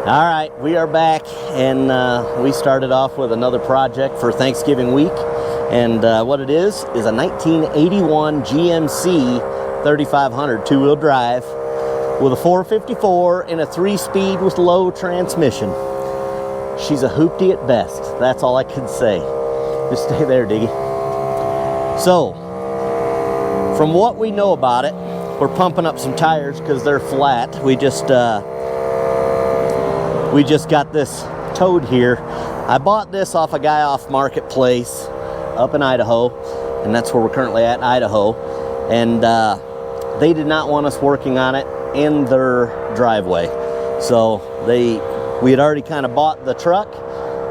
All right, we are back, and we started off with another project for Thanksgiving week, and what it is a 1981 GMC 3500 two-wheel drive with a 454 and a 3-speed with low transmission. She's a hoopty at best. That's all I can say. Just stay there, Diggy. So, from what we know about it, we're pumping up some tires because they're flat. We just got this towed here. I bought this off a guy off Marketplace up in Idaho, and that's where we're currently at in Idaho. And they did not want us working on it in their driveway. So we had already kind of bought the truck,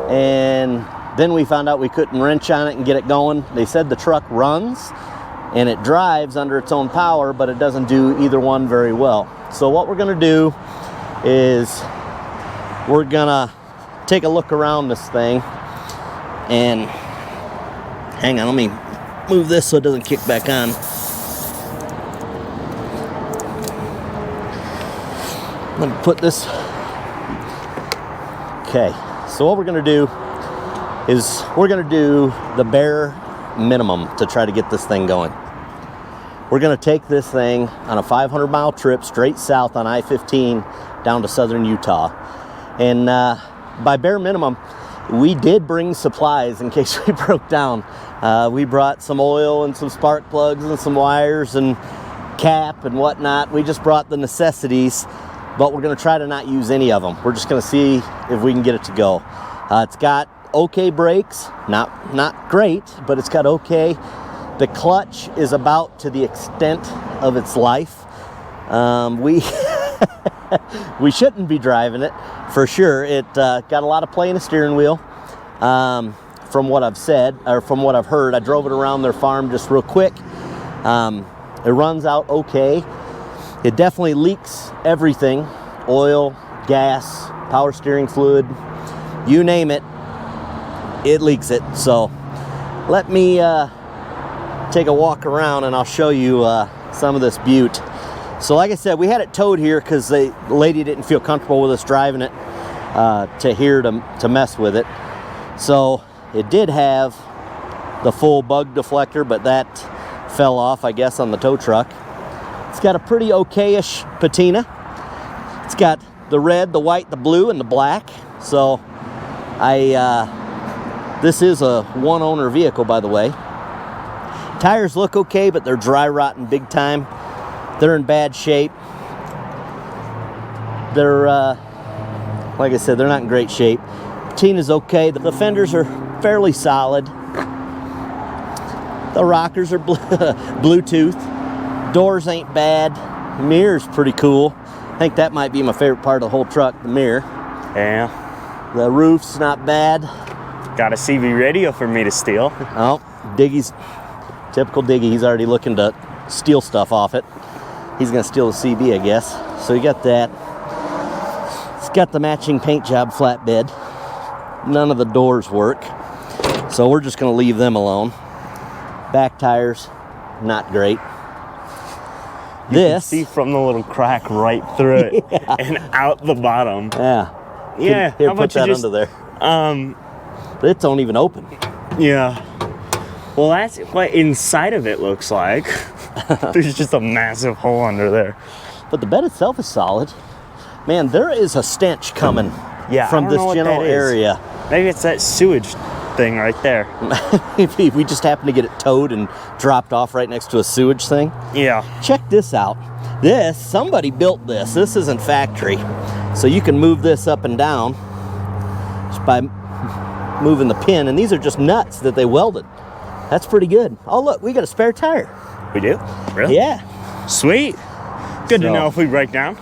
and then we found out we couldn't wrench on it and get it going. They said the truck runs and it drives under its own power, but it doesn't do either one very well. So what we're gonna do is we're gonna take a look around this thing, and hang on, let me move this so it doesn't kick back on. Let me put this. Okay, so what we're gonna do is we're gonna do the bare minimum to try to get this thing going. We're gonna take this thing on a 500-mile trip straight south on I-15 down to southern Utah. And by bare minimum, we did bring supplies in case we broke down. We brought some oil and some spark plugs and some wires and cap and whatnot. We just brought the necessities, but we're gonna try to not use any of them. We're just gonna see if we can get it to go. It's got okay brakes, not great, but it's got okay. The clutch is about to the extent of its life. We shouldn't be driving it for sure. It got a lot of play in the steering wheel. From what I've said, or from what I've heard, I drove it around their farm just real quick. It runs out okay. It definitely leaks everything: oil, gas, power steering fluid, you name it, it leaks it. So let me take a walk around and I'll show you some of this beaut. So like I said, we had it towed here because the lady didn't feel comfortable with us driving it to here to mess with it. So it did have the full bug deflector, but that fell off, I guess, on the tow truck. It's got a pretty okay-ish patina. It's got the red, the white, the blue, and the black. So this is a one-owner vehicle, by the way. Tires look okay, but they're dry rotting big time. They're in bad shape. They're, like I said, they're not in great shape. Patina's okay. The fenders are fairly solid. The rockers are Bluetooth. Doors ain't bad. Mirror's pretty cool. I think that might be my favorite part of the whole truck, the mirror. Yeah. The roof's not bad. Got a CB radio for me to steal. Oh, Diggy's, typical Diggy, he's already looking to steal stuff off it. He's gonna steal the CB, I guess. So you got that. It's got the matching paint job flatbed. None of the doors work, so we're just gonna leave them alone. Back tires, not great. You can see from the little crack right through it, yeah, and out the bottom. Yeah. Yeah. Here, how put that under there. It don't even open. Yeah. Well, that's what inside of it looks like. There's just a massive hole under there. But the bed itself is solid. Man, there is a stench coming from this general area. Maybe it's that sewage thing right there. Maybe we just happened to get it towed and dropped off right next to a sewage thing. Yeah. Check this out. Somebody built this. This isn't factory. So you can move this up and down just by moving the pin. And these are just nuts that they welded. That's pretty good. Oh, look, we got a spare tire. We do? Really? Yeah. Sweet. Good to know if we break down.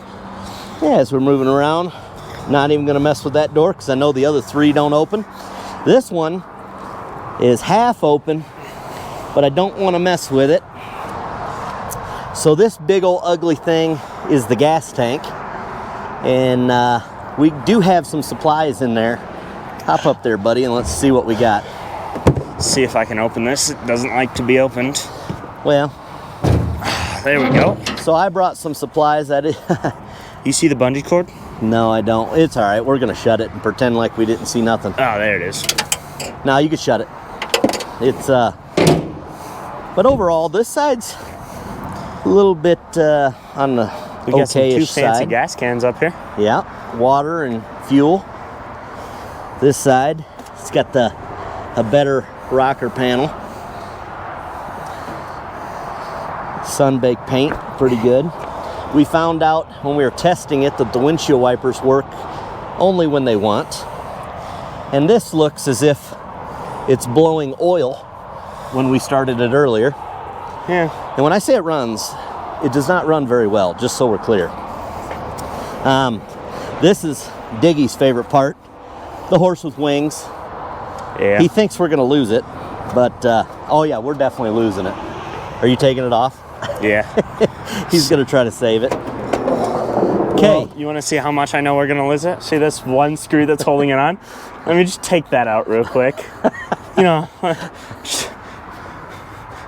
Yeah, as we're moving around, not even going to mess with that door because I know the other three don't open. This one is half open, but I don't want to mess with it. So this big old ugly thing is the gas tank. And we do have some supplies in there. Hop up there, buddy, and let's see what we got. See if I can open this. It doesn't like to be opened. Well, there we go. So I brought some supplies. You see the bungee cord? No, I don't. It's all right. We're gonna shut it and pretend like we didn't see nothing. Oh, there it is. Now you can shut it. It's but overall, this side's a little bit on the We got some two okay-ish fancy side. gas cans up here. Yeah, water and fuel. This side, it's got a better rocker panel. Sun-baked paint, pretty good. We found out when we were testing it that the windshield wipers work only when they want. And this looks as if it's blowing oil when we started it earlier. Yeah. And when I say it runs, it does not run very well, just so we're clear. This is Diggy's favorite part, the horse with wings. Yeah. He thinks we're gonna lose it, but oh yeah, we're definitely losing it. Are you taking it off? Yeah. He's gonna try to save it. Okay. Well, you want to see how much I know we're going to lose it? See this one screw that's holding it on? Let me just take that out real quick. You know,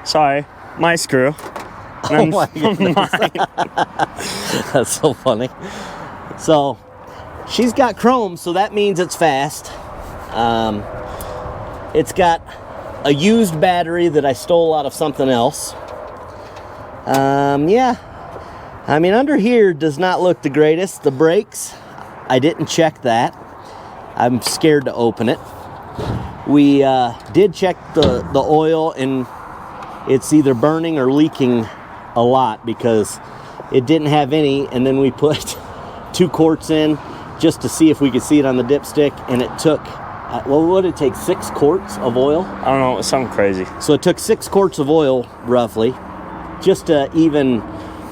sorry, my screw. Oh my goodness. That's so funny. So she's got chrome, so that means it's fast. It's got a used battery that I stole out of something else. Yeah, I mean, under here does not look the greatest. The brakes, I didn't check that. I'm scared to open it. We did check the oil, and it's either burning or leaking a lot because it didn't have any, and then we put 2 quarts in just to see if we could see it on the dipstick, and it took, what would it take, 6 quarts of oil? I don't know, it was something crazy. So it took 6 quarts of oil, roughly, just to even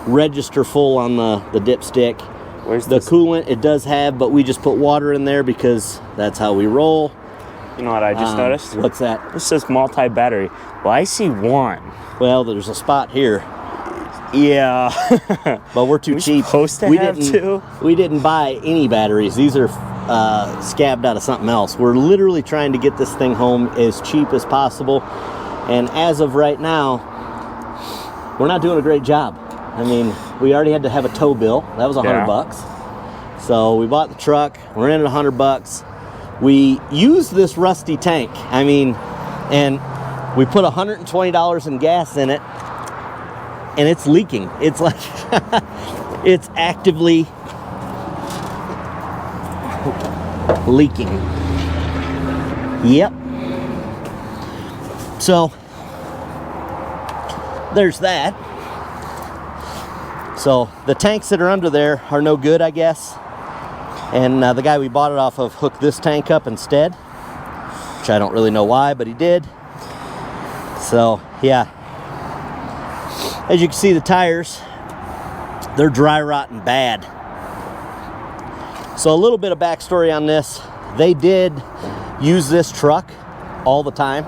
register full on the dipstick. Where's the this? Coolant? It does have, but we just put water in there because that's how we roll. You know what I just noticed? What's that? This says multi-battery. Well, I see one. Well, there's a spot here, Yeah. but we're too cheap. Supposed to have two? We didn't buy any batteries. These are scabbed out of something else. We're literally trying to get this thing home as cheap as possible, and as of right now, we're not doing a great job. I mean, we already had to have a tow bill. That was $100. So we bought the truck. We're in at $100. We used this rusty tank. I mean, and we put $120 in gas in it, and it's leaking. It's like it's actively leaking. Yep. So there's that. So the tanks that are under there are no good, I guess. And the guy we bought it off of hooked this tank up instead, which I don't really know why, but he did. So yeah, as you can see, the tires, they're dry rotting bad. So a little bit of backstory on this. They did use this truck all the time,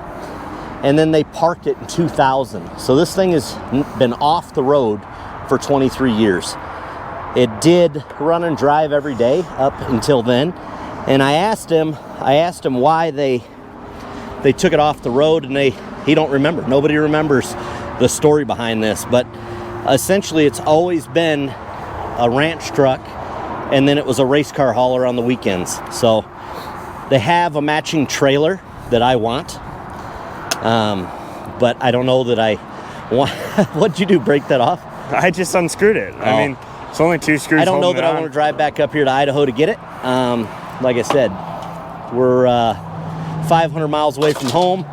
and then they parked it in 2000. So this thing has been off the road for 23 years. It did run and drive every day up until then, and I asked him why they took it off the road, and he don't remember. Nobody remembers the story behind this, but essentially it's always been a ranch truck, and then it was a race car hauler on the weekends. So they have a matching trailer that I want, but I don't know that I want. What'd you do, break that off? I just unscrewed it. I mean, it's only 2 screws. I don't know that I on. want to drive back up here to Idaho to get it. Like I said, we're 500 miles away from home,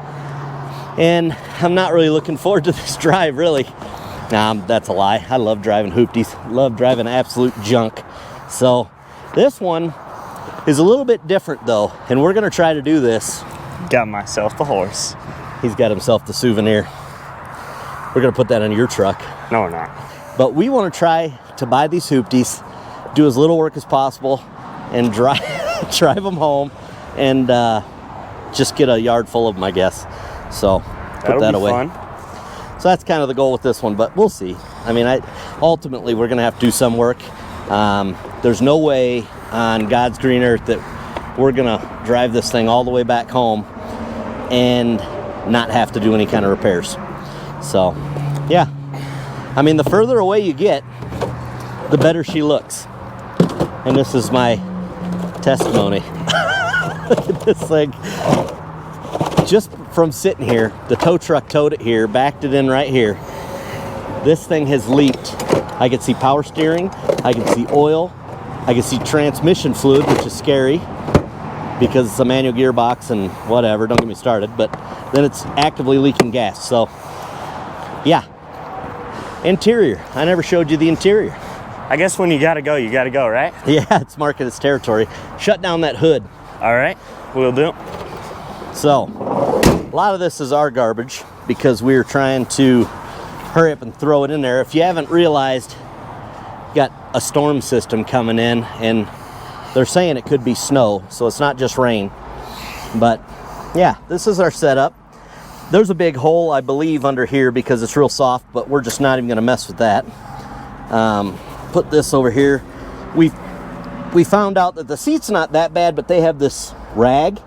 and I'm not really looking forward to this drive, really. Nah, that's a lie. I love driving hoopties. Love driving absolute junk. So this one is a little bit different, though, and we're going to try to do this. Got myself the horse. He's got himself the souvenir. We're going to put that on your truck. No, we're not. But we want to try to buy these hoopties, do as little work as possible, and drive them home, and just get a yard full of them, I guess. So put that away. Fun. So that's kind of the goal with this one, but we'll see. I mean, ultimately we're going to have to do some work. There's no way on God's green earth that we're going to drive this thing all the way back home and not have to do any kind of repairs. So, yeah. I mean, the further away you get, the better she looks. And this is my testimony. Look at this thing. Just from sitting here, the tow truck towed it here, backed it in right here. This thing has leaked. I can see power steering, I can see oil, I can see transmission fluid, which is scary because it's a manual gearbox and whatever, don't get me started, but then it's actively leaking gas. So yeah. Interior, I never showed you the interior. I guess when you gotta go, right? Yeah, it's marking its territory. Shut down that hood. All right, we'll do. So, a lot of this is our garbage because we were trying to hurry up and throw it in there. If you haven't realized, got a storm system coming in and they're saying it could be snow, so it's not just rain. But yeah, this is our setup. There's a big hole, I believe, under here because it's real soft, but we're just not even gonna mess with that. Put this over here. We found out that the seat's not that bad, but they have this rag.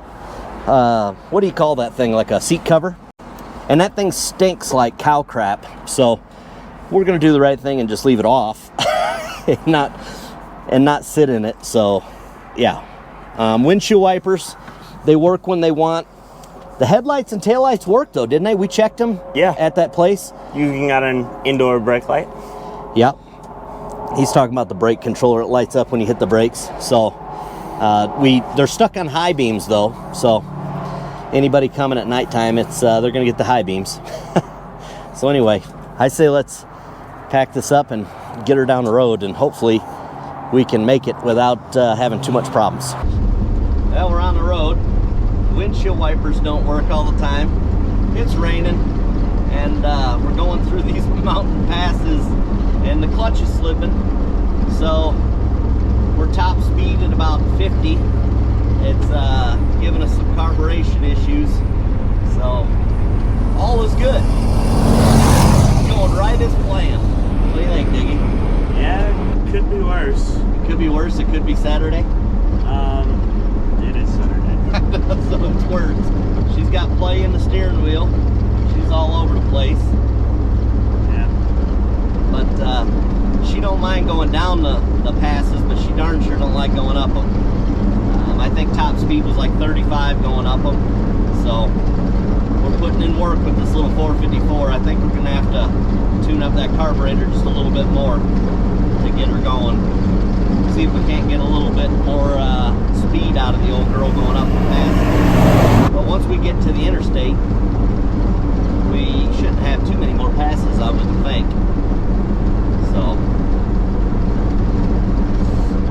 What do you call that thing? Like a seat cover? And that thing stinks like cow crap. So we're gonna do the right thing and just leave it off and not sit in it. So yeah. Windshield wipers, they work when they want. The headlights and taillights work though, didn't they? We checked them. Yeah. At that place. You got an indoor brake light? Yep. He's talking about the brake controller. It lights up when you hit the brakes. So they're stuck on high beams though. So anybody coming at nighttime, they're gonna get the high beams. So anyway, I say let's pack this up and get her down the road, and hopefully we can make it without having too much problems. Well, we're on the road. Windshield wipers don't work all the time. It's raining, and we're going through these mountain passes, and the clutch is slipping. So we're top speed at about 50. It's giving us some carburation issues. So all is good. Going right as planned. What do you think, Diggy? Yeah, it could be worse. It could be worse. It could be Saturday. It is Saturday. So it's worse. She's got play in the steering wheel. She's all over the place. Yeah. But she don't mind going down the passes, but she darn sure don't like going up them. I think top speed was like 35 going up them. So we're putting in work with this little 454. I think we're gonna have to tune up that carburetor just a little bit more to get her going. See if we can't get a little bit more speed out of the old girl going up the pass. But once we get to the interstate, we shouldn't have too many more passes, I wouldn't think. So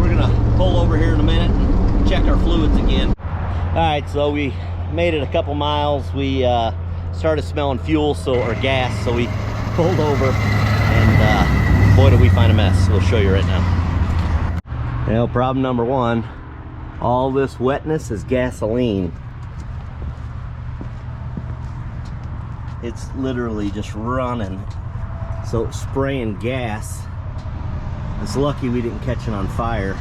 we're gonna pull over here in a minute and check our fluids again. All right, so we made it a couple miles. We started smelling fuel, or gas, so we pulled over, and boy, did we find a mess. We'll show you right now. Well, problem number one, all this wetness is gasoline. It's literally just running, so it's spraying gas. It's lucky we didn't catch it on fire.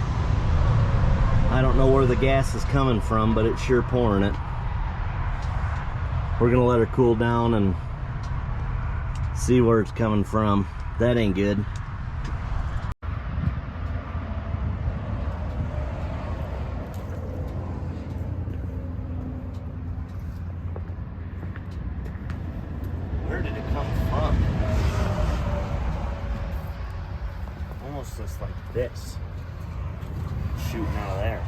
I don't know where the gas is coming from, but it's sure pouring it. We're gonna let her cool down and see where it's coming from. That ain't good. Where did it come from? Almost looks like this. Shooting out of there.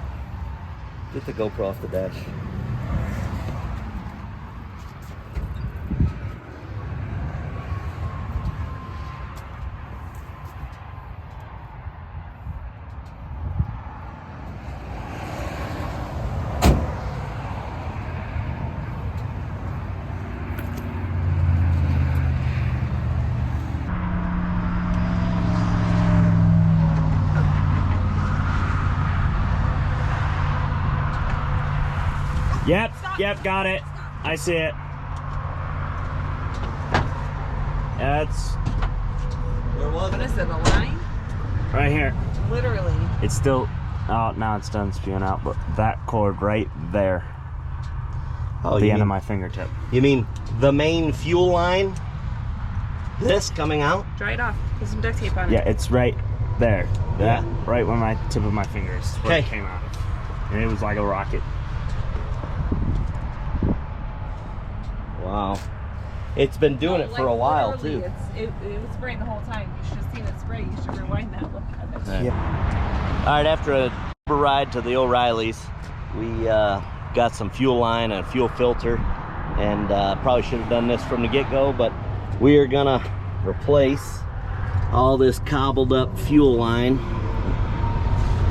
Get the GoPro off the dash. Yep, got it. I see it. That's Where was What it? is it, a line? right here. Literally. It's still out now. It's done spewing out, but that cord right there, Oh, the end of my fingertip. You mean the main fuel line? This coming out? Dry it off. Put some duct tape on it. Yeah, it's right There. That Yeah. right where my tip of my fingers where it Okay. came out of. And it was like a rocket. Wow. It's been doing it for a while too. It was spraying the whole time. You should have seen it spray. You should rewind that one. Yeah. All right, after a Uber ride to the O'Reilly's, we got some fuel line and a fuel filter, and probably should have done this from the get-go, but we are gonna replace all this cobbled up fuel line,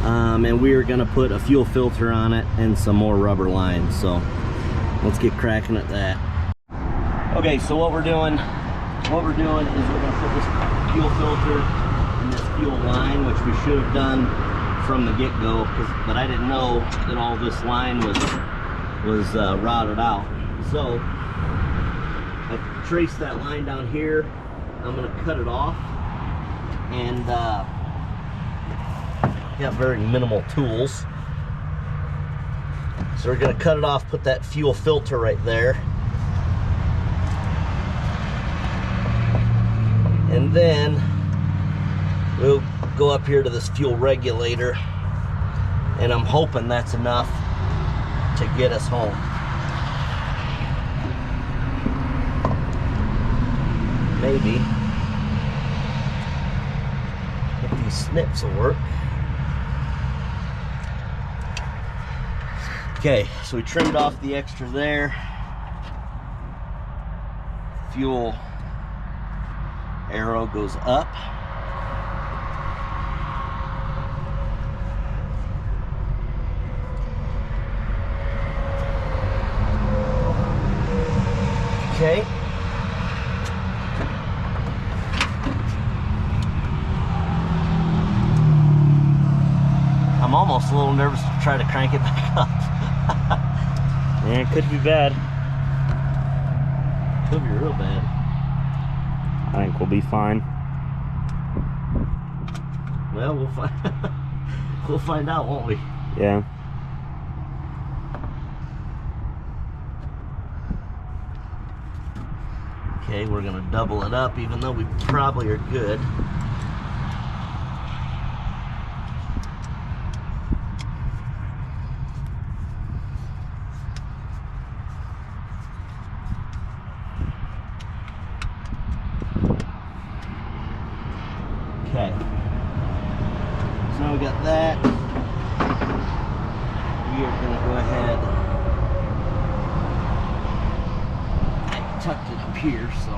and we are gonna put a fuel filter on it and some more rubber lines. So let's get cracking at that. Okay, so what we're doing is we're gonna put this fuel filter in this fuel line, which we should have done from the get-go, but I didn't know that all this line was routed out. So I traced that line down here. I'm gonna cut it off, and got very minimal tools. So we're gonna cut it off, put that fuel filter right there. And then we'll go up here to this fuel regulator, and I'm hoping that's enough to get us home. Maybe. If these snips will work. Okay, so we trimmed off the extra there. Fuel arrow goes up. Okay. I'm almost a little nervous to try to crank it back up. Yeah, it could be bad. Could be real bad. I think we'll be fine. Well, we'll find out, won't we? Yeah. Okay, we're gonna double it up, even though we probably are good. Okay, so now we got that. We are gonna go ahead. I tucked it up here, so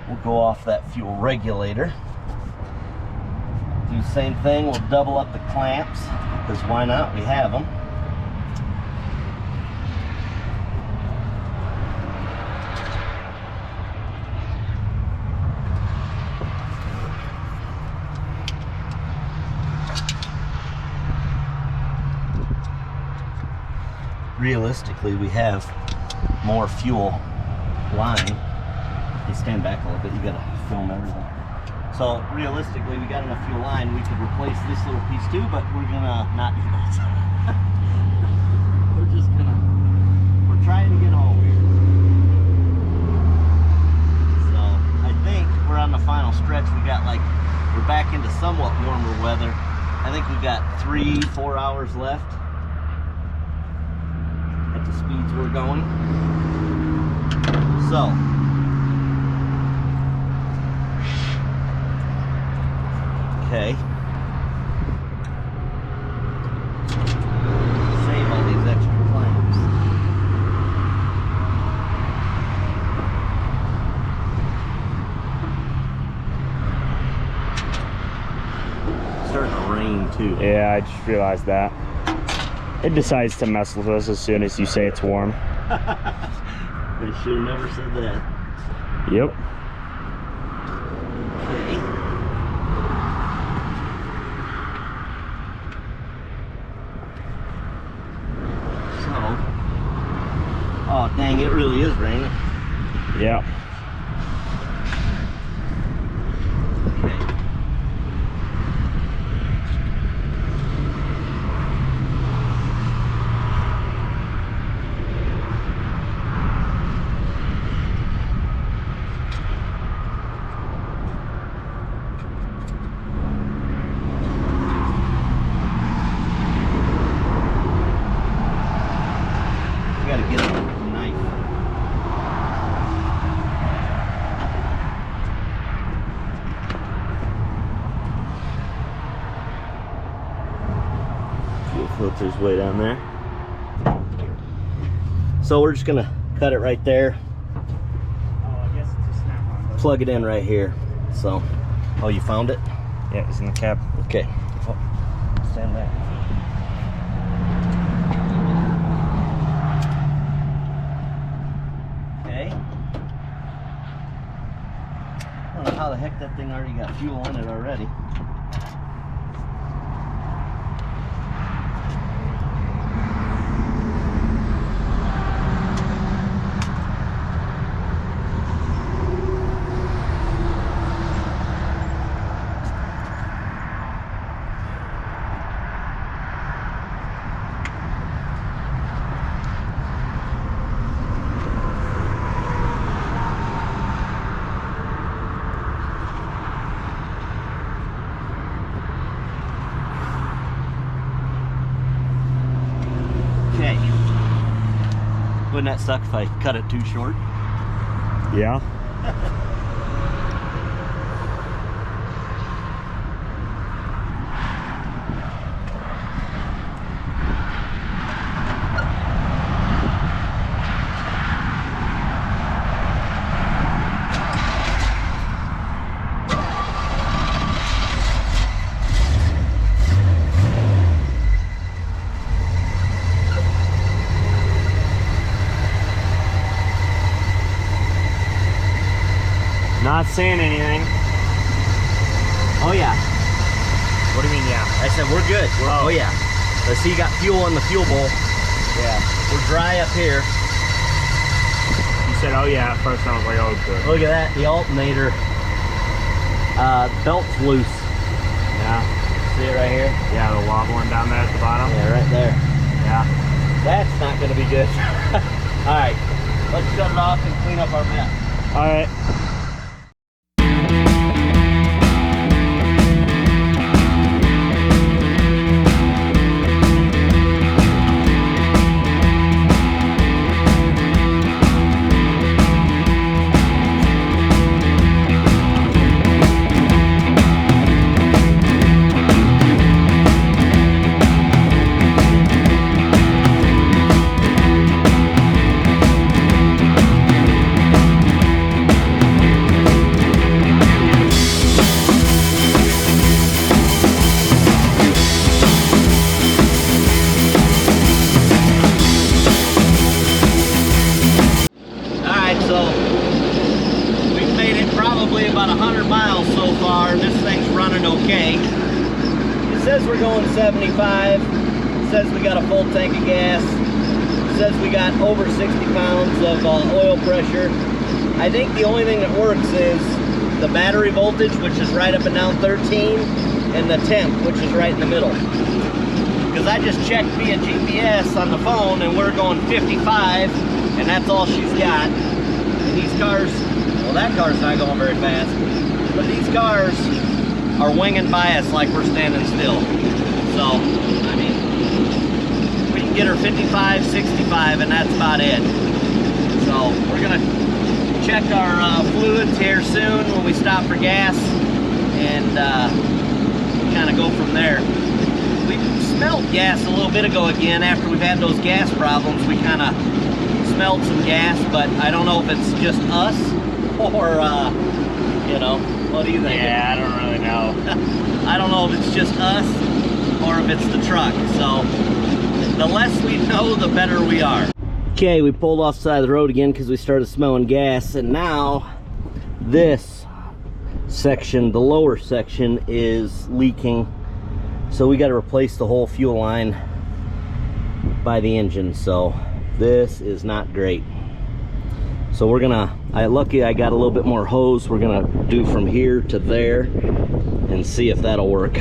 we'll go off that fuel regulator. Do the same thing, we'll double up the clamps, because why not? We have them. Realistically, we have more fuel line. You stand back a little bit, you gotta film everything. So realistically, we got enough fuel line, we could replace this little piece too, but we're gonna not do that. We're trying to get home here. So I think we're on the final stretch. We're back into somewhat warmer weather. I think we've got 3-4 hours left at the speeds we're going. So okay, save all these extra clamps. It's starting to rain too. Yeah, I just realized that. It decides to mess with us as soon as you say it's warm. I should have never said that. Yep. Okay. So, oh dang, it really is raining. Yeah. Okay. gotta get a knife. Fuel filter's way down there. So we're just gonna cut it right there. Oh, I guess it's a snap-on. Plug it in right here. So, oh, you found it? Yeah, it's in the cab. Okay. Oh, stand back. Okay. I don't know how the heck that thing already got fuel in it already. Okay. Wouldn't that suck if I cut it too short? Yeah. Not saying anything. Oh yeah. What do you mean, yeah? I said we're good. Oh yeah. Let's see, you got fuel in the fuel bowl. Yeah. We're dry up here. You said, oh yeah, at first I was like, oh good. Look at that, the alternator belt's loose. Yeah. See it right here? Yeah, the wobbling down there at the bottom. Yeah, right there. Yeah. That's not gonna be good. All right, let's shut it off and clean up our mess. All right. About 100 miles so far, and this thing's running okay. It says we're going 75. It says we got a full tank of gas. It says we got over 60 pounds of oil pressure. I think the only thing that works is the battery voltage, which is right up and down 13, and the temp, which is right in the middle. Because I just checked via GPS on the phone, and we're going 55, and that's all she's got. And these cars, well, that car's not going very fast, but these cars are winging by us like we're standing still. So, I mean, we can get her 55, 65, and that's about it. So, we're gonna check our fluids here soon when we stop for gas, and kind of go from there. We smelled gas a little bit ago again after we've had those gas problems. We kind of smelled some gas, but I don't know if it's just us or, you know, what do you think? Yeah, I don't really know. I don't know if it's just us or if it's the truck. So the less we know, the better we are. Okay, we pulled off the side of the road again because we started smelling gas, and now this section, the lower section, is leaking. So we got to replace the whole fuel line by the engine. So this is not great. So we're gonna, lucky I got a little bit more hose. We're gonna do from here to there and see if that'll work.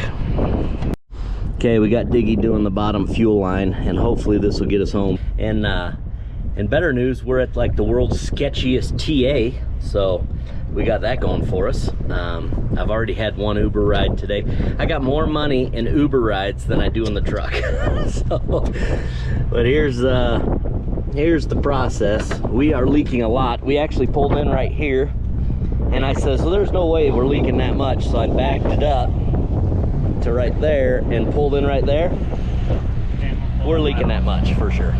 Okay, we got Diggy doing the bottom fuel line, and hopefully this will get us home. And better news, we're at like the world's sketchiest TA, so we got that going for us. I've already had one Uber ride today. I got more money in Uber rides than I do in the truck. So, but here's here's the process. We are leaking a lot. We actually pulled in right here, and I says, well, there's no way we're leaking that much, so I backed it up to right there and pulled in right there. We're leaking that much for sure.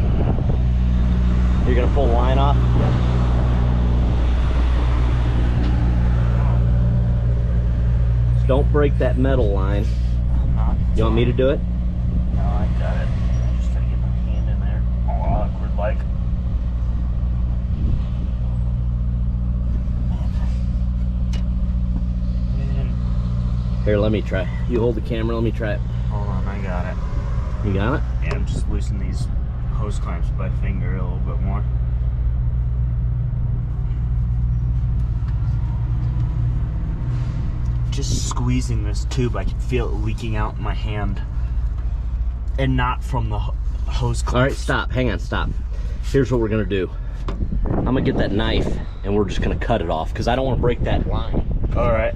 You're gonna pull the line off? Just don't break that metal line. You want me to do it? No, I got it. I'm just gonna get my hand in there. All awkward like. Here, let me try. You hold the camera, let me try it. Hold on, I got it. You got it? Yeah, I'm just loosening these hose clamps with my finger a little bit more. Just squeezing this tube, I can feel it leaking out in my hand. And not from the hose clamps. All right, stop, hang on, stop. Here's what we're gonna do. I'm gonna get that knife and we're just gonna cut it off because I don't wanna break that line. All right.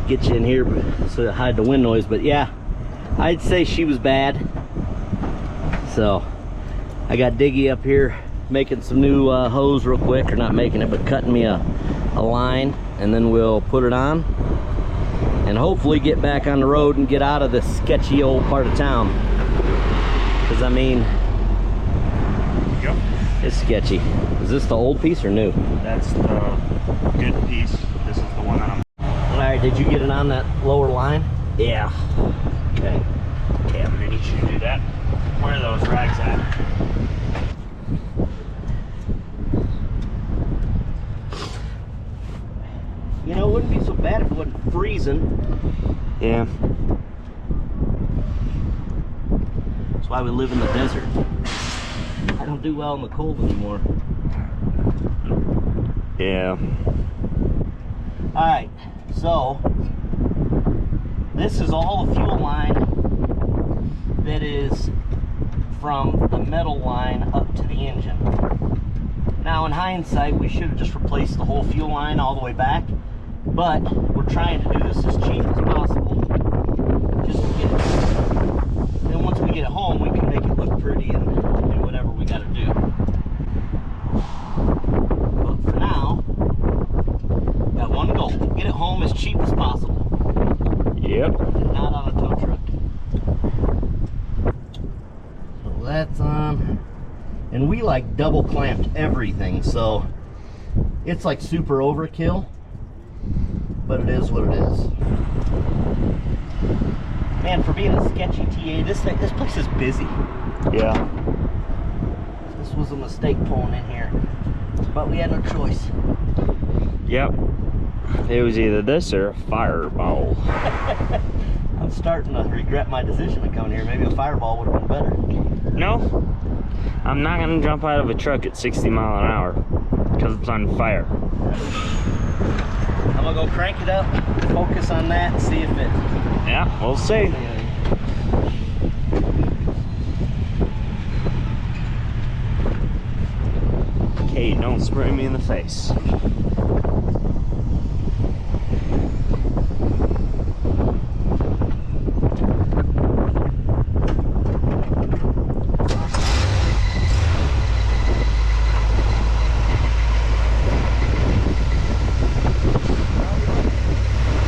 Get you in here so to hide the wind noise, but yeah, I'd say she was bad. So I got Diggy up here making some new hose real quick, or not making it, but cutting me a line, and then we'll put it on and hopefully get back on the road and get out of this sketchy old part of town, because I mean, Yep. it's sketchy. Is this the old piece or new? That's the good piece. This is the one that I'm. All right, did you get it on that lower line? Yeah. Okay. Okay, I'm gonna need you to do that. Where are those rags at? You know, it wouldn't be so bad if it wasn't freezing. Yeah. That's why we live in the desert. I don't do well in the cold anymore. Yeah. All right, so this is all the fuel line that is from the metal line up to the engine. Now, in hindsight, we should have just replaced the whole fuel line all the way back, but we're trying to do this as cheap as possible, just to get it. Then once we get it home, we can make it look pretty and do whatever we got to do. But for now, got one goal: get it home as cheap as possible. Yep. And not on a tow truck. So that's on. And we like double clamped everything, so it's like super overkill, but it is what it is. Man, for being a sketchy TA, this place is busy. Yeah. This was a mistake pulling in here, but we had no choice. Yep. It was either this or a fireball. I'm starting to regret my decision to come here. Maybe a fireball would have been better. No. I'm not gonna jump out of a truck at 60 miles an hour because it's on fire. I'm gonna go crank it up, focus on that, and see if it. Yeah, we'll see. Okay, don't spray me in the face.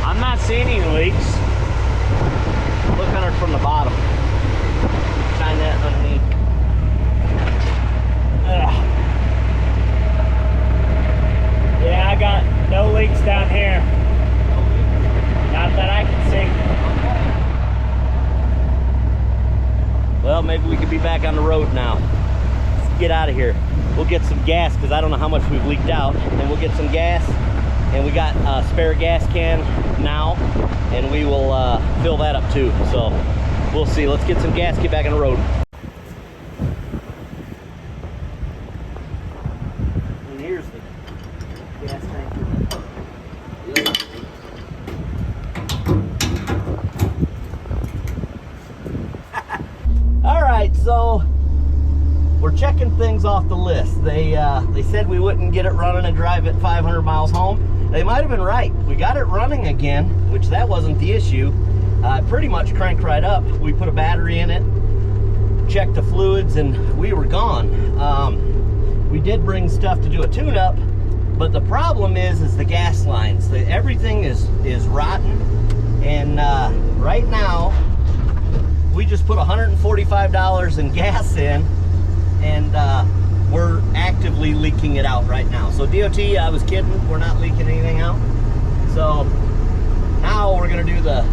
I'm not seeing any leaks. Look on her from the bottom. Shine that underneath. Ugh. Yeah, I got no leaks down here. Not that I can see. Well, maybe we could be back on the road now. Let's get out of here. We'll get some gas because I don't know how much we've leaked out. And we'll get some gas. And we got a spare gas can now. And we will fill that up too. So we'll see. Let's get some gas, get back on the road. And here's the gas tank. All right, so we're checking things off off the list. They said we wouldn't get it running and drive it 500 miles home. They might have been right. We got it running again, which that wasn't the issue. Pretty much cranked right up. We put a battery in it, checked the fluids, and we were gone. We did bring stuff to do a tune-up, but the problem is the gas lines. Everything is rotten, and right now we just put $145 in gas in, and we're actively leaking it out right now. So DOT, I was kidding, we're not leaking anything out. So now we're gonna do the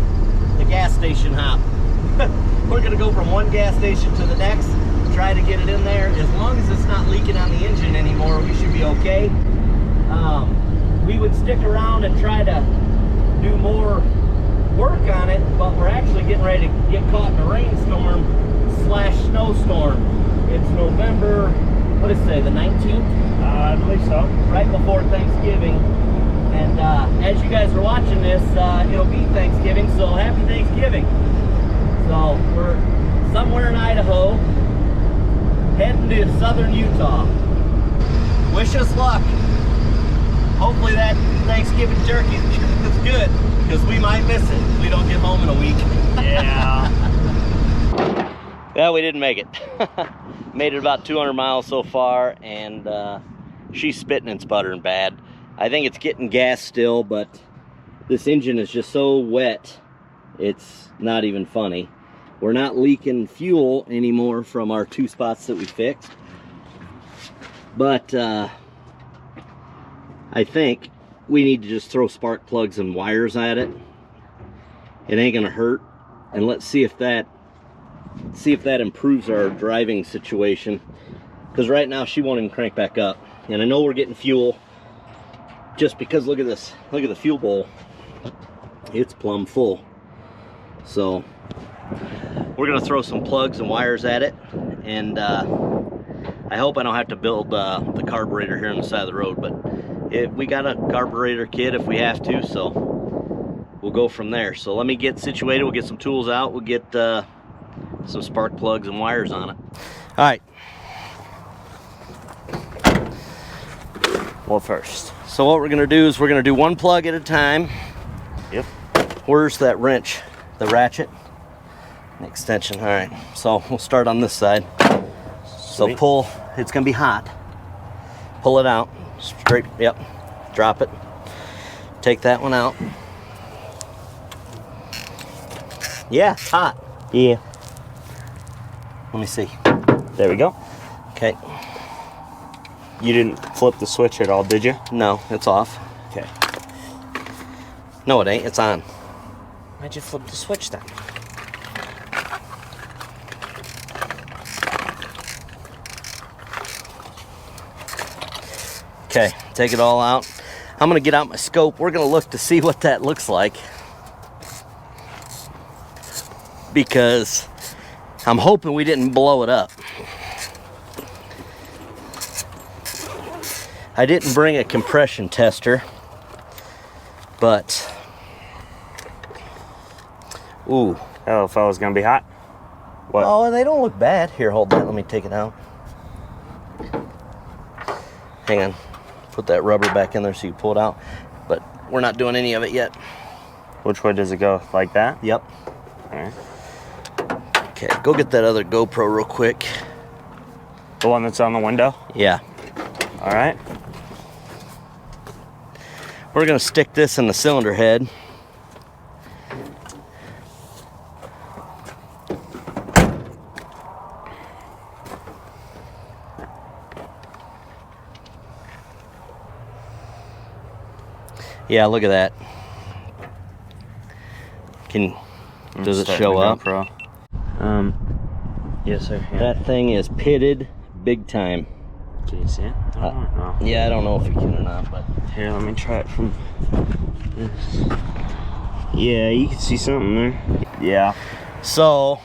gas station hop. We're gonna go from one gas station to the next, try to get it in there. As long as it's not leaking on the engine anymore, we should be okay. We would stick around and try to do more work on it, but we're actually getting ready to get caught in a rainstorm slash snowstorm. It's November, what did it say, the 19th? I believe so. Right before Thanksgiving. And as you guys are watching this, it'll be Thanksgiving, so happy Thanksgiving. So we're somewhere in Idaho, heading to southern Utah. Wish us luck. Hopefully that Thanksgiving turkey is good, because we might miss it if we don't get home in a week. Yeah. Well, we didn't make it. Made it about 200 miles so far, and she's spitting and sputtering bad. I think it's getting gas still, but this engine is just so wet, it's not even funny. We're not leaking fuel anymore from our 2 spots that we fixed. But I think we need to just throw spark plugs and wires at it. It ain't gonna hurt. And let's see if that improves our driving situation. Because right now she won't even crank back up. And I know we're getting fuel just because look at this. Look at the fuel bowl. It's plumb full. So we're gonna throw some plugs and wires at it, and I hope I don't have to build the carburetor here on the side of the road, but we got a carburetor kit if we have to, so we'll go from there. So let me get situated, we'll get some tools out, we'll get some spark plugs and wires on it. All right. Well, first. So what we're gonna do is we're gonna do one plug at a time. Yep. Where's that wrench? The ratchet? An extension, all right. So we'll start on this side. So Sweet. pull, it's gonna be hot. Pull it out, straight, yep. Drop it. Take that one out. Yeah, it's hot. Yeah. Let me see. There we go. Okay. You didn't flip the switch at all, did you? No, it's off. Okay. No, it ain't, it's on. Why'd you flip the switch then? Okay, take it all out. I'm gonna get out my scope. We're gonna look to see what that looks like, because I'm hoping we didn't blow it up. I didn't bring a compression tester, but ooh. Oh, fella's gonna be hot. What? Oh, they don't look bad. Here, hold that. Let me take it out. Hang on. Put that rubber back in there so you pull it out. But we're not doing any of it yet. Which way does it go? Like that? Yep. All right. Okay, go get that other GoPro real quick. The one that's on the window? Yeah. All right. We're gonna stick this in the cylinder head. Yeah, look at that. Does it show up? Yes, sir. Yeah. That thing is pitted big time. Can you see it? I don't know. Yeah, I don't know if you can or not, but Here, let me try it from this. Yeah, you can see something there. Yeah. so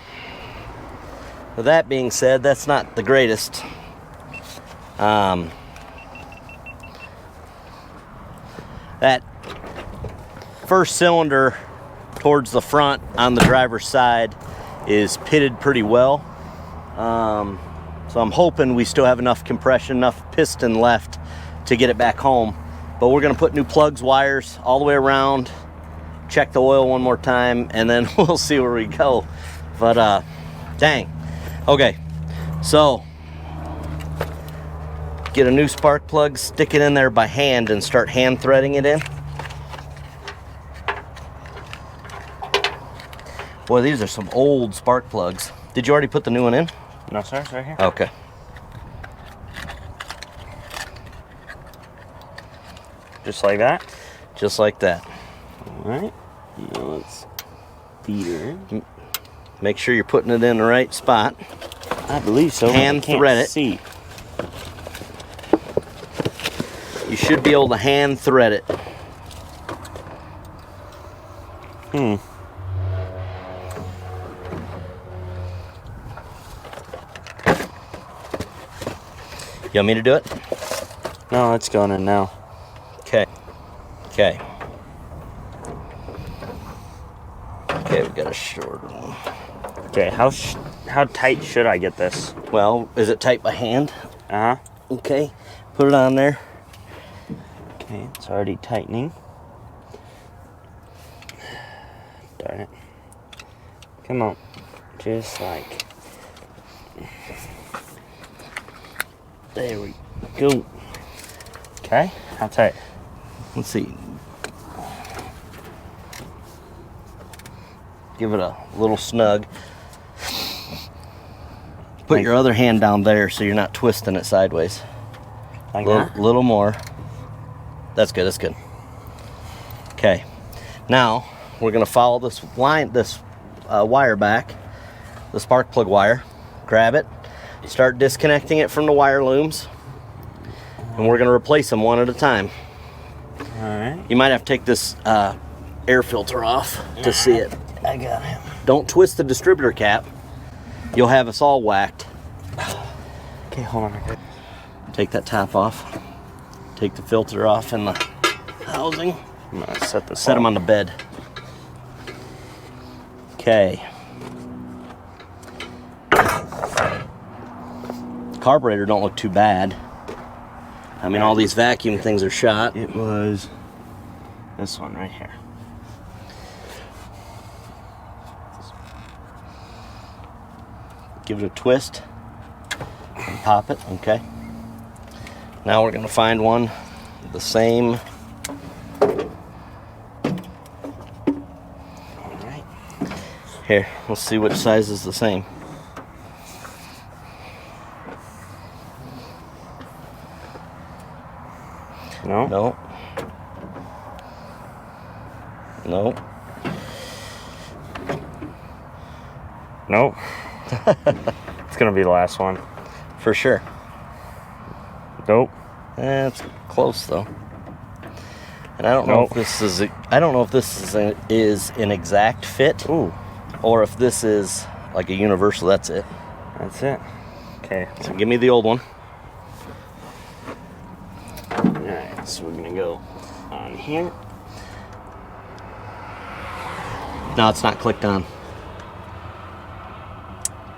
with that being said, that's not the greatest. That first cylinder towards the front on the driver's side is pitted pretty well. So So I'm hoping we still have enough compression, enough piston left to get it back home. But we're gonna put new plugs, wires all the way around, check the oil one more time, and then we'll see where we go. But dang. Okay, so get a new spark plug, stick it in there by hand, and start hand threading it in. Boy, these are some old spark plugs. Did you already put the new one in? No, sir, it's right here. Okay. Just like that? Just like that. All right. Now let's feed her in. Make sure you're putting it in the right spot. I believe so. Hand thread it. See. You should be able to hand thread it. You want me to do it? No, it's going in now. Okay. Okay. Okay, we got a shorter one. Okay, how tight should I get this? Well, is it tight by hand? Uh-huh. Okay. Put it on there. Okay, it's already tightening. Darn it. Come on. Just like... There we go. Okay, how tight? Let's see. Give it a little snug. Put your other hand down there so you're not twisting it sideways. Like A that? little more. That's good, that's good. Okay. Now, we're gonna follow this line, this wire back, the spark plug wire. Grab it, start disconnecting it from the wire looms, and we're gonna replace them one at a time. Alright. You might have to take this air filter off to see it. I got him. Don't twist the distributor cap. You'll have us all whacked. Okay, hold on. Okay. Take that top off. Take the filter off in the housing. I'm gonna set this Set them on the bed. Okay. Carburetor don't look too bad. I mean, all these vacuum things are shot. It was this one right here. Give it a twist and pop it. Okay. Now we're gonna find one the same. All right. Here, let's see which size is the same. No? No. No. Nope. It's gonna be the last one. For sure. Nope. It's close though. And I don't know if this is is an exact fit, Ooh, or if this is like a universal. That's it. that's it. Okay. So give me the old one. Alright, so we're gonna go on here. No, it's not clicked on.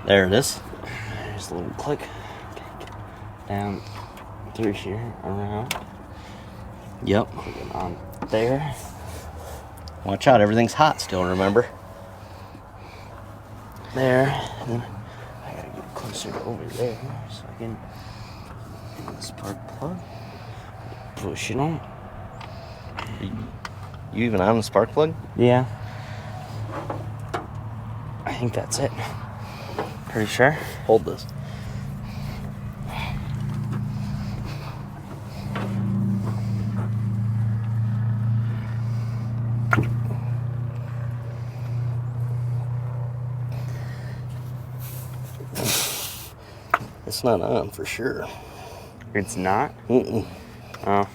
There it is. There's a little click. Down through here, around. Yep. Click it on there. Watch out, everything's hot still, remember? There. And then I gotta get closer to over there so I can get the spark plug. Push it on. You even on the spark plug? Yeah. I think that's it. Pretty sure. Hold this. It's not on for sure. It's not? Mm-mm. Oh.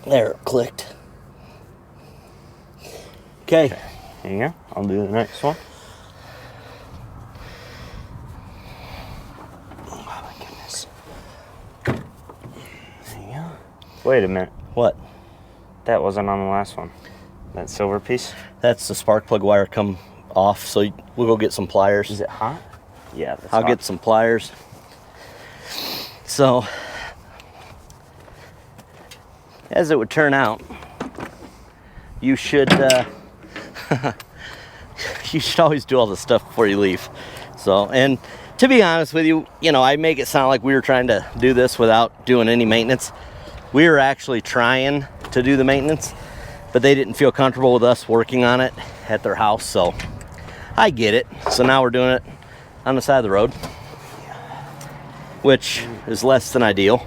There, it clicked. Okay. There you go. I'll do the next one. Oh my goodness. There you go. Wait a minute. What? That wasn't on the last one. That silver piece. That's the spark plug wire come off, so we'll go get some pliers. Is it hot? Yeah, that's I'll hot. get some pliers. So, as it would turn out, you should you should always do all this stuff before you leave. So, and to be honest with you, you know, I make it sound like we were trying to do this without doing any maintenance. We were actually trying to do the maintenance, but they didn't feel comfortable with us working on it at their house, so I get it. So now we're doing it on the side of the road, which is less than ideal.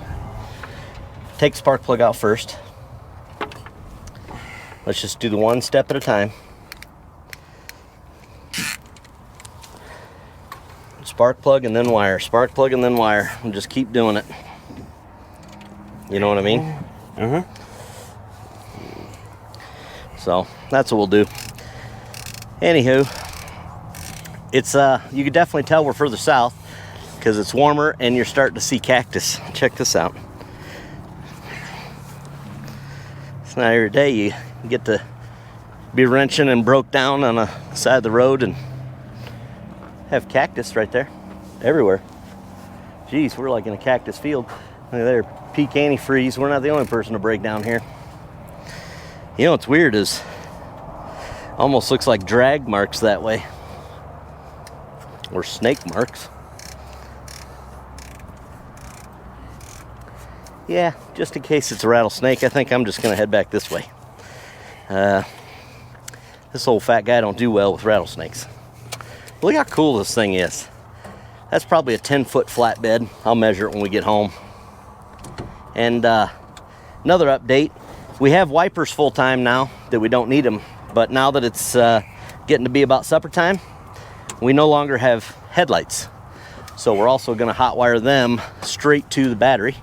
Take spark plug out first. Let's just do the one step at a time. Spark plug and then wire, spark plug and then wire, and just keep doing it. You know what I mean? Uh-huh. So that's what we'll do. Anywho, it's you can definitely tell we're further south because it's warmer and you're starting to see cactus. Check this out. It's not every day you get to be wrenching and broke down on the side of the road and have cactus right there, everywhere. Geez, we're like in a cactus field. Look at there, peak antifreeze. We're not the only person to break down here. You know what's weird is, almost looks like drag marks that way, or snake marks. Yeah, just in case it's a rattlesnake, I think I'm just gonna head back this way. This old fat guy don't do well with rattlesnakes. Look how cool this thing is. That's probably a 10-foot flatbed. I'll measure it when we get home. And another update, we have wipers full time now that we don't need them, but now that it's getting to be about supper time, we no longer have headlights. So we're also gonna hot wire them straight to the battery.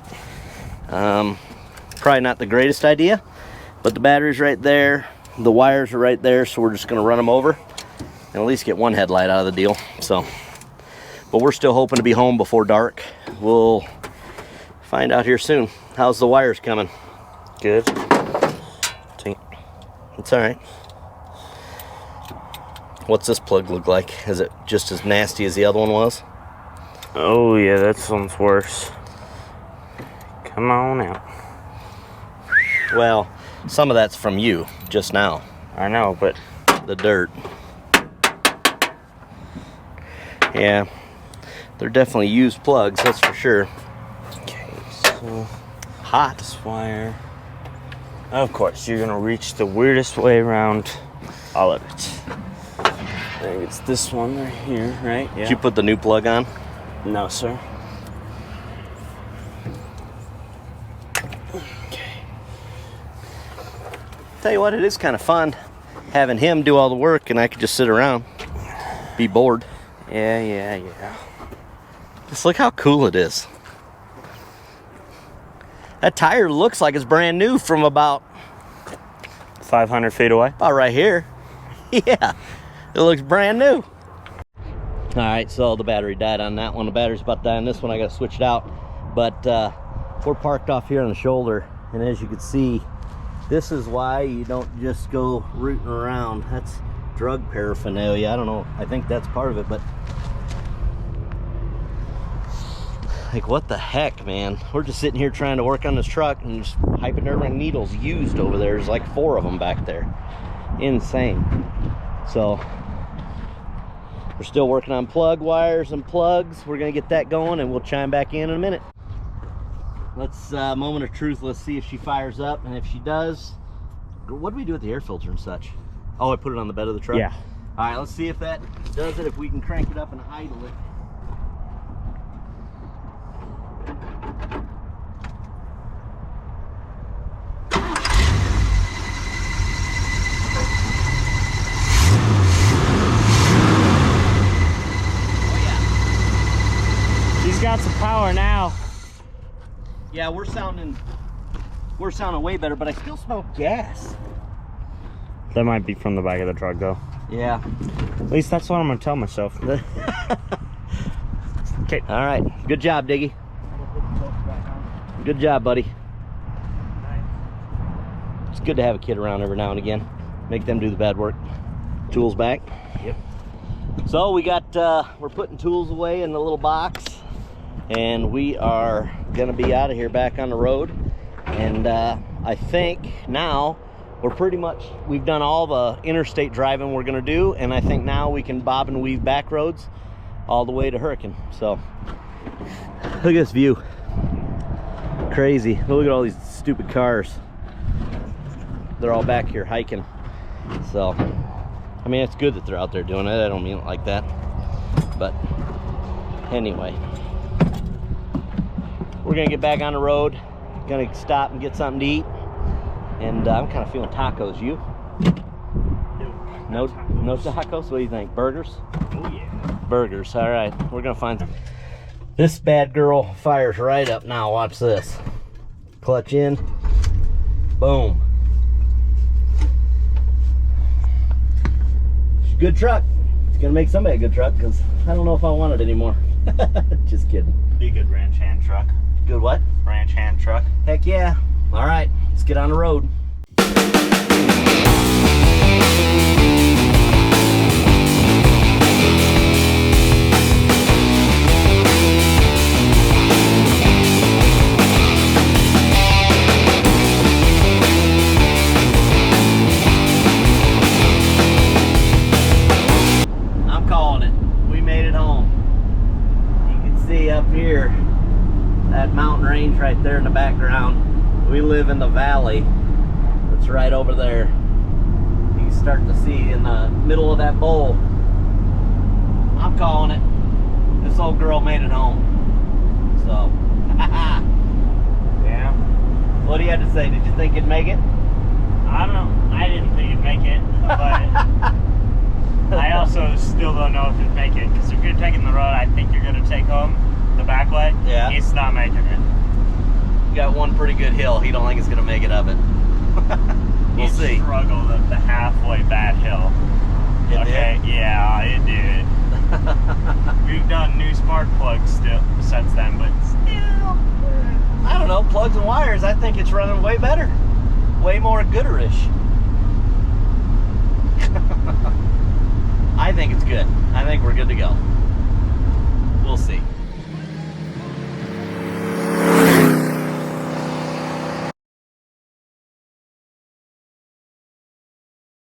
Probably not the greatest idea, but the battery's right there, the wires are right there, so we're just gonna run them over and at least get one headlight out of the deal. So, but we're still hoping to be home before dark. We'll find out here soon. How's the wires coming? Good. It's all right. What's this plug look like? Is it just as nasty as the other one was? Oh yeah, that sounds worse. Come on out. Well, some of that's from you just now. I know, but The dirt. Yeah, they're definitely used plugs, that's for sure. okay, so Hot. this wire. Of course, you're gonna reach the weirdest way around all of it. I think it's this one right here, right? Yeah. Did you put the new plug on? No, sir. Okay. Tell you what, it is kind of fun having him do all the work and I could just sit around, be bored. Yeah. Just look how cool it is. That tire looks like it's brand new from about 500 feet away. right here. Yeah, it looks brand new. All right, so the battery died on that one. The battery's about to die on this one. I got to switch it out. But we're parked off here on the shoulder, and as you can see, this is why you don't just go rooting around. That's drug paraphernalia. I don't know. I think that's part of it, but like, what the heck, man? We're just sitting here trying to work on this truck and just hypodermic needles used over there. There's like 4 of them back there. Insane. So we're still working on plug wires and plugs. We're gonna get that going and we'll chime back in a minute. Let's moment of truth. Let's see if she fires up, and if she does, what do we do with the air filter and such? Oh, I put it on the bed of the truck? Yeah. All right, let's see if that does it, if we can crank it up and idle it. She's got some power now. Yeah, we're sounding way better, but I still smell gas. That might be from the back of the truck, though. Yeah. At least that's what I'm gonna tell myself. Okay. All right. Good job, Diggy. Good job, buddy. It's good to have a kid around every now and again. Make them do the bad work. Tools back. Yep. So we got, we're putting tools away in the little box, and we are gonna be out of here back on the road. And I think now we've done all the interstate driving we're gonna do, and I think now we can bob and weave back roads all the way to Hurricane. So look at this view. Crazy. Look at all these stupid cars. They're all back here hiking. So I mean, it's good that they're out there doing it. I don't mean it like that. But anyway, we're gonna get back on the road. Gonna stop and get something to eat. And I'm kind of feeling tacos. You? No tacos? What do you think? Burgers? Oh yeah. Burgers. All right. We're gonna find this bad girl fires right up now. Watch this. Clutch in. Boom. Good truck. It's gonna make somebody a good truck, because I don't know if I want it anymore. Just kidding. Be a good ranch hand truck. Good what? Ranch hand truck. Heck yeah. All right, let's get on the road. I'm calling it. We made it home. You can see up here that mountain range right there in the background. We live in the valley that's right over there. You can start to see in the middle of that bowl. I'm calling it. This old girl made it home. So, Yeah. what do you have to say? Did you think it'd make it? I don't know. I didn't think it'd make it, but I also still don't know if it'd make it. Because if you're taking the road I think you're gonna take home the back way, Yeah. it's not making it. You got one pretty good hill. He don't think it's gonna make it up it. We'll It see. struggled up the halfway bad hill. It Okay, yeah, it did. We've done new spark plugs still since then, but still. I don't know, plugs and wires, I think it's running way better. Way more gooderish. I think it's good. I think we're good to go. We'll see.